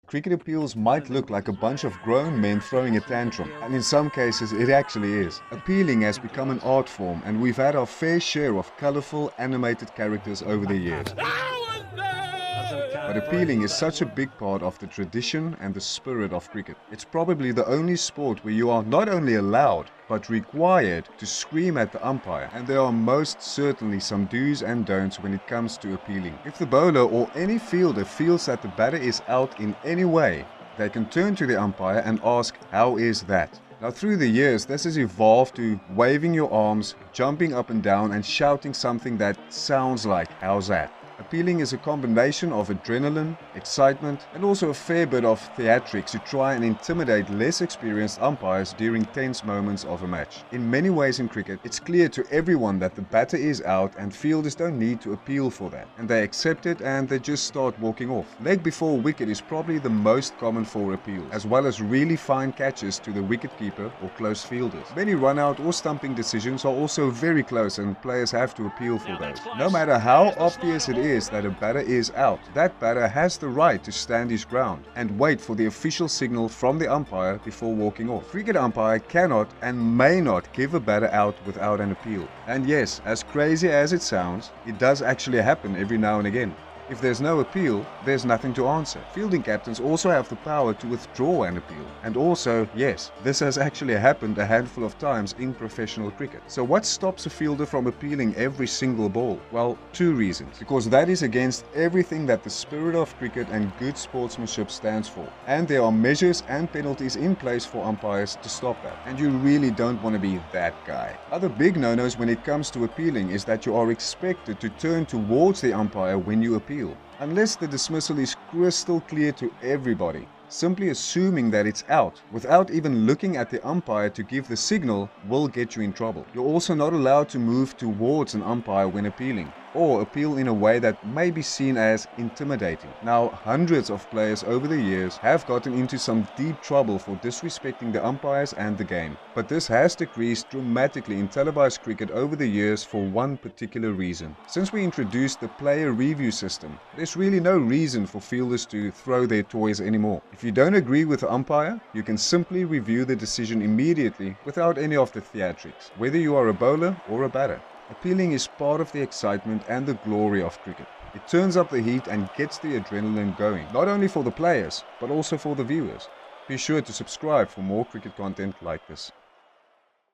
cricket appeals might look like a bunch of grown men throwing a tantrum, and in some cases it actually is. Appealing has become an art form, and we've had our fair share of colourful, animated characters over the years. But appealing is such a big part of the tradition and the spirit of cricket. It's probably the only sport where you are not only allowed, but required to scream at the umpire, and there are most certainly some do's and don'ts when it comes to appealing. If the bowler or any fielder feels that the batter is out in any way, they can turn to the umpire and ask, "How is that?" Now through the years, this has evolved to waving your arms, jumping up and down and shouting something that sounds like, "How's that?" Appealing is a combination of adrenaline, excitement, and also a fair bit of theatrics to try and intimidate less experienced umpires during tense moments of a match. In many ways in cricket, it's clear to everyone that the batter is out and fielders don't need to appeal for that. And they accept it and they just start walking off. Leg before wicket is probably the most common for appeals, as well as really fine catches to the wicketkeeper or close fielders. Many run-out or stumping decisions are also very close and players have to appeal for those. No matter how obvious it is that a batter is out, that batter has the right to stand his ground and wait for the official signal from the umpire before walking off. Cricket umpire cannot and may not give a batter out without an appeal. And yes, as crazy as it sounds, it does actually happen every now and again. If there's no appeal, there's nothing to answer. Fielding captains also have the power to withdraw an appeal. And also, yes, this has actually happened a handful of times in professional cricket. So what stops a fielder from appealing every single ball? Well, two reasons. Because that is against everything that the spirit of cricket and good sportsmanship stands for. And there are measures and penalties in place for umpires to stop that. And you really don't want to be that guy. Other big no-nos when it comes to appealing is that you are expected to turn towards the umpire when you appeal. Unless the dismissal is crystal clear to everybody. Simply assuming that it's out without even looking at the umpire to give the signal will get you in trouble. You're also not allowed to move towards an umpire when appealing, or appeal in a way that may be seen as intimidating. Now, hundreds of players over the years have gotten into some deep trouble for disrespecting the umpires and the game. But this has decreased dramatically in televised cricket over the years for one particular reason. Since we introduced the player review system, there's really no reason for fielders to throw their toys anymore. If you don't agree with the umpire, you can simply review the decision immediately without any of the theatrics, whether you are a bowler or a batter. Appealing is part of the excitement and the glory of cricket. It turns up the heat and gets the adrenaline going, not only for the players, but also for the viewers. Be sure to subscribe for more cricket content like this.